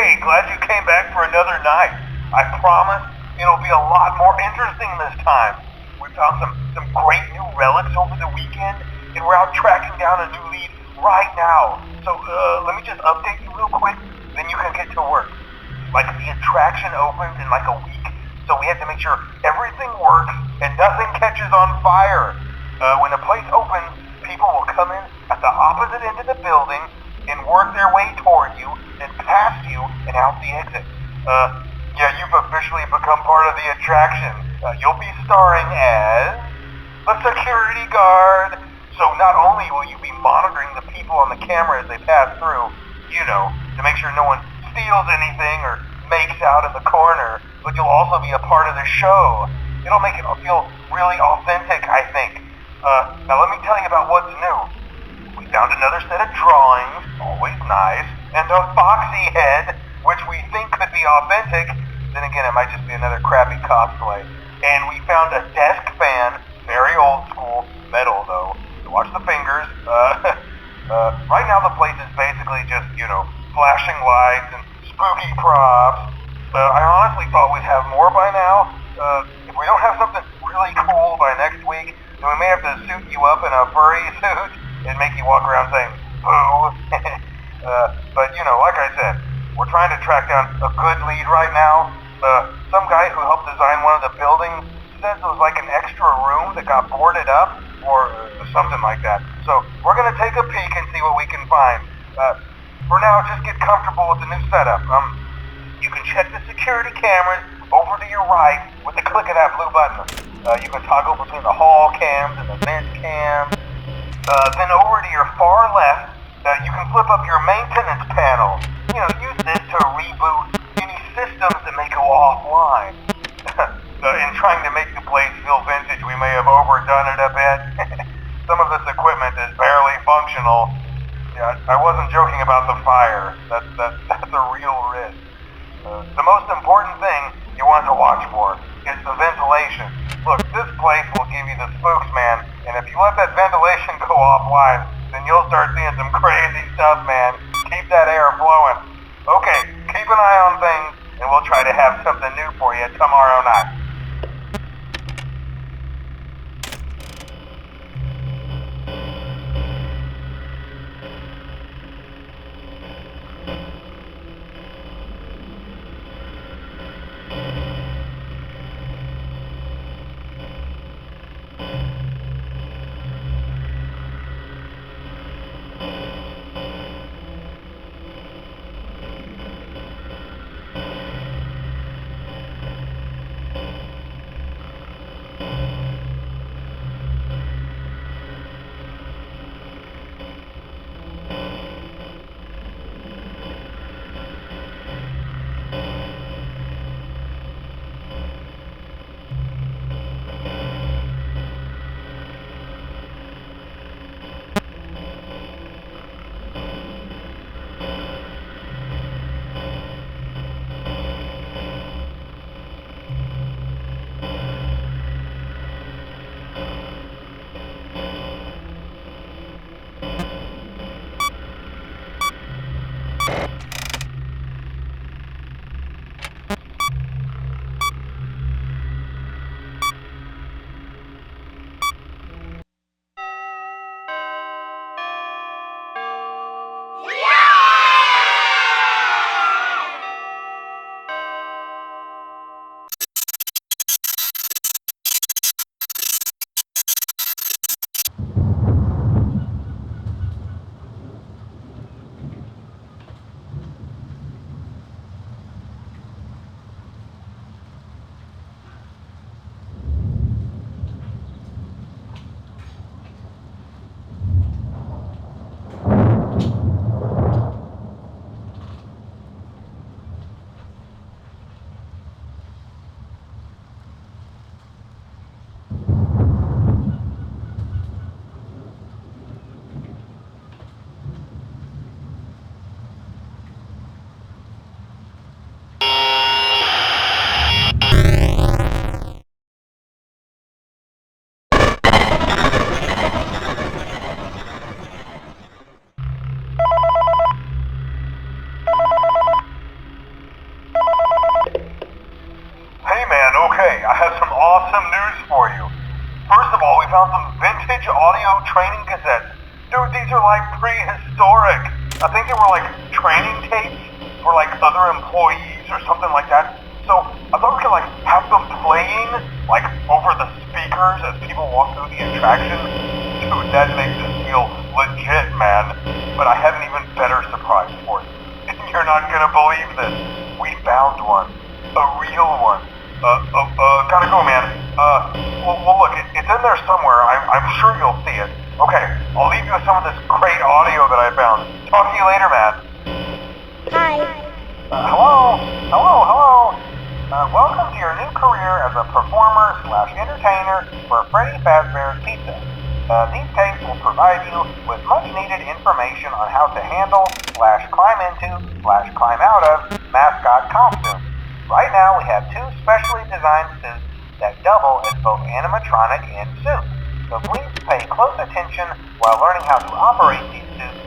Hey, glad you came back for another night. I promise it'll be a lot more interesting this time. We found some great new relics over the weekend, and we're out tracking down a new lead right now. So, let me just update you real quick, then you can get to work. Like, the attraction opens in like a week, so we have to make sure everything works and nothing catches on fire. When the place opens, people will come in at the opposite end of the building and work their way toward you, then past you and out the exit. Yeah, you've officially become part of the attraction. You'll be starring as a security guard. So not only will you be monitoring the people on the camera as they pass through, to make sure no one steals anything or makes out in the corner, but you'll also be a part of the show. It'll make it feel really authentic, I think. Now let me tell you about what's new. We found another set of drawings, always nice, and a foxy head, which we think could be authentic. Then again, it might just be another crappy cosplay. And we found a desk fan, very old school, metal though. So watch the fingers. Right now the place is basically just, flashing lights and spooky props. I honestly thought we'd have more by now. If we don't have something really cool by next week, then we may have to suit you up in a furry suit and make you walk around saying, boo. But, like I said, we're trying to track down a good lead right now. Some guy who helped design one of the buildings says it was like an extra room that got boarded up, or something like that. So we're going to take a peek and see what we can find. For now, just get comfortable with the new setup. You can check the security cameras over to your right with the click of that blue button. You can toggle between the hall cams and the vent cams. Then over to your far left, you can flip up your maintenance panel. Use this to reboot any systems that may go offline. In trying to make the place feel vintage, we may have overdone it a bit. Some of this equipment is barely functional. Yeah, I wasn't joking about the fire. That's a real risk. The most important thing you want to watch for is the ventilation. Look, this place will give you the spooks, man, and if you let that ventilation go offline, then you'll start seeing some crazy stuff, man. Keep that air flowing. Okay, keep an eye on things, and we'll try to have something new for you tomorrow night. found some vintage audio training cassettes. Dude, these are like prehistoric. I think they were like training tapes for like other employees or something like that. So I thought we could like have them playing like over the speakers as people walk through the attraction. Dude, that makes us feel legit, man. But I have an even better surprise for you. You're not gonna believe this. We found one. A real one. Gotta go, man. Well look, it's in there somewhere. I'm sure you'll see it. Okay, I'll leave you with some of this great audio that I found. Talk to you later, man. Hi. Hello? Welcome to your new career as a performer/entertainer for Freddy Fazbear's Pizza. These tapes will provide you with much-needed information on how to handle/climb into/climb out of mascot costumes. Right now, we have two specially designed suits that double as both animatronic and suit. So please pay close attention while learning how to operate these suits,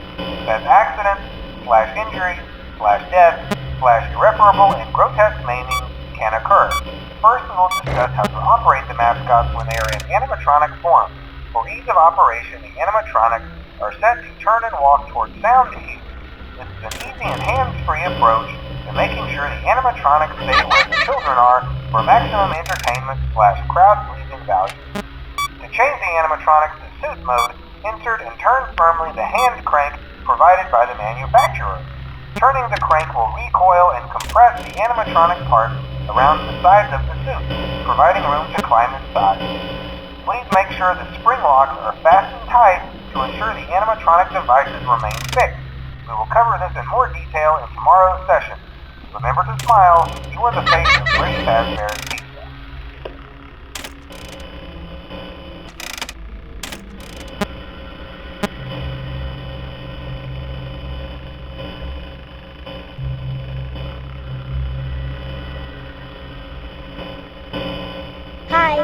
as accidents/injury/death/irreparable and grotesque maiming can occur. First, we will discuss how to operate the mascots when they are in animatronic form. For ease of operation, the animatronics are set to turn and walk towards sound behavior. This is an easy and hands-free approach to making sure the animatronics stay where the children are for maximum entertainment/crowd-pleasing value. To change the animatronics to suit mode, insert and turn firmly the hand crank provided by the manufacturer. Turning the crank will recoil and compress the animatronic parts around the sides of the suit, providing room to climb inside. Please make sure the spring locks are fastened tight to ensure the animatronic devices remain fixed. We will cover this in more detail in tomorrow's session. Remember to smile. You are the face of Freddy Fazbear's Pizza. Hi.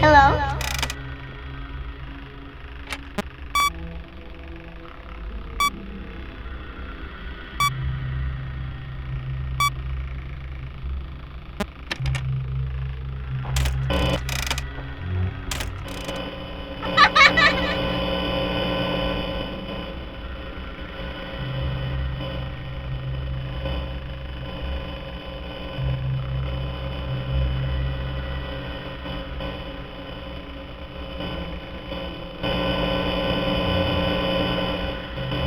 Hello?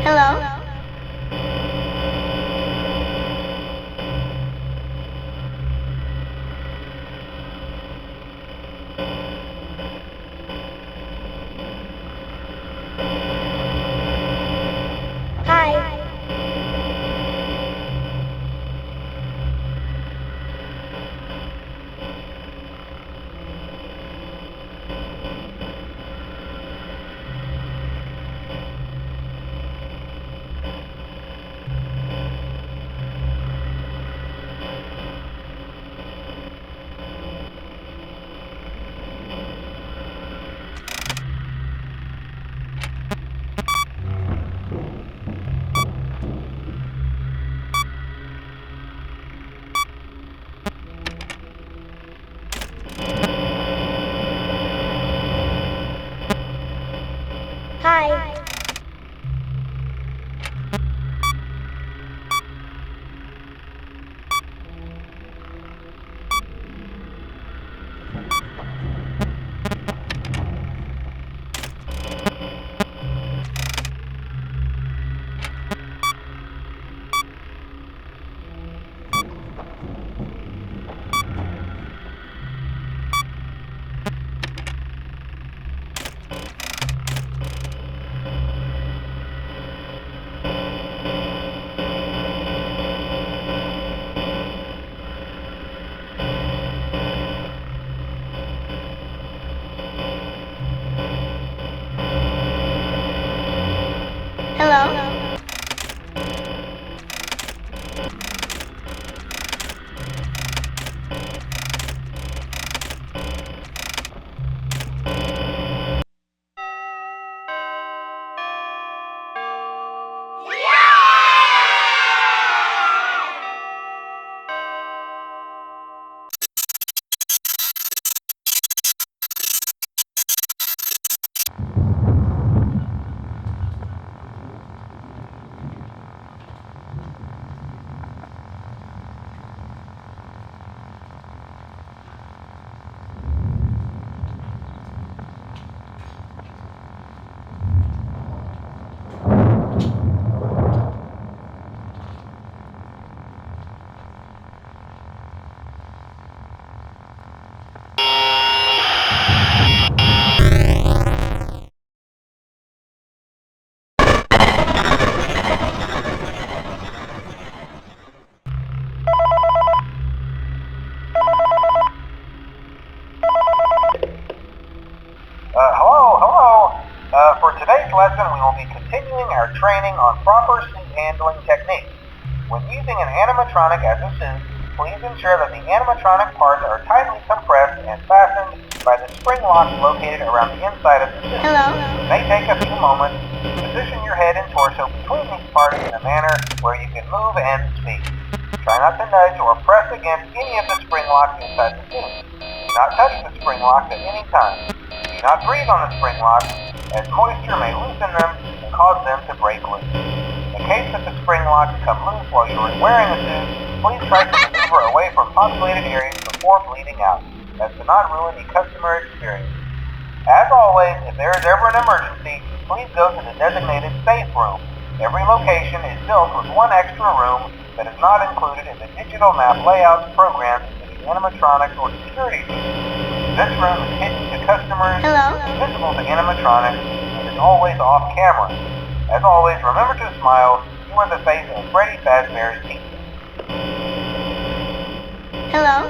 Hello? Hi. Hello? Hello. For today's lesson, we will be continuing our training on proper suit handling techniques. When using an animatronic as a suit, please ensure that the animatronic parts are tightly compressed and fastened by the spring locks located around the inside of the suit. Hello? It may take a few moments to position your head and torso between these parts in a manner where you can move and speak. Try not to nudge or press against any of the spring locks inside the suit. Do not touch the spring locks at any time. Do not breathe on the spring locks, as moisture may loosen them and cause them to break loose. In case that the spring locks come loose while you are wearing a suit, please try to maneuver away from populated areas before bleeding out, as to not ruin the customer experience. As always, if there is ever an emergency, please go to the designated safe room. Every location is built with one extra room that is not included in the digital map layouts programmed into the animatronics or security team. This room is hidden to customers, Hello? visible to animatronics, and is always off camera. As always, remember to smile. You are the face of Freddy Fazbear's Pizza. Hello?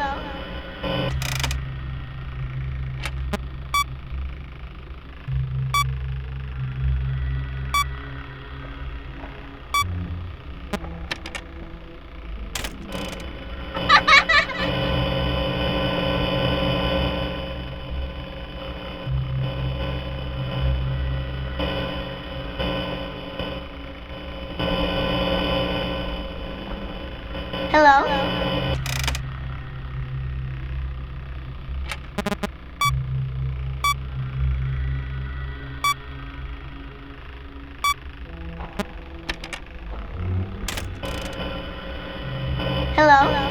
Hello? Hello?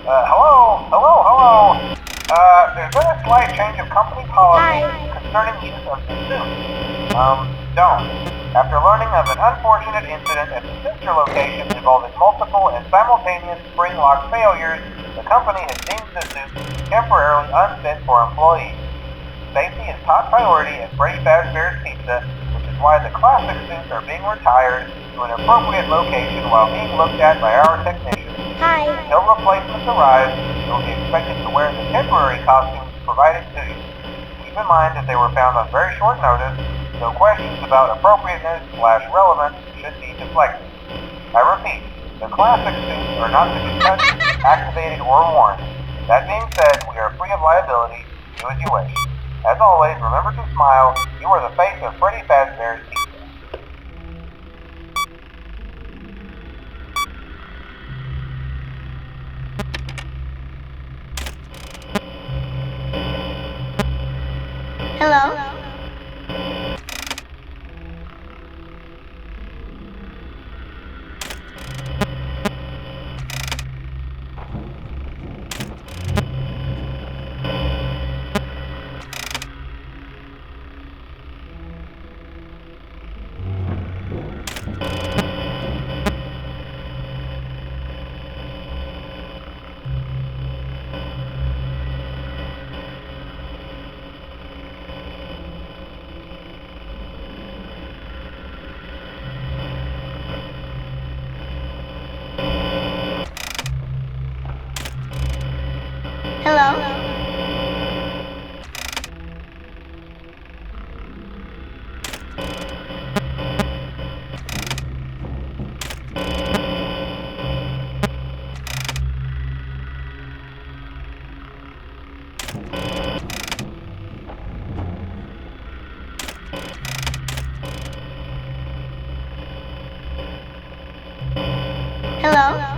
Hello. There's been a slight change of company policy concerning the use of the suit. Don't. After learning of an unfortunate incident at the sister location involving multiple and simultaneous spring lock failures, the company has deemed the suit temporarily unfit for employees. Safety is top priority at Freddy Fazbear's Pizza, which is why the classic suits are being retired to an appropriate location while being looked at by our technicians. Until replacements arrive, you will be expected to wear the temporary costumes provided to you. Keep in mind that they were found on very short notice, so questions about appropriateness/relevance should be deflected. I repeat, the classic suits are not to be touched, activated, or worn. That being said, we are free of liability. Do as you wish. As always, remember to smile. You are the face of Freddy Fazbear's Pizza. Hello? Hello? Hello?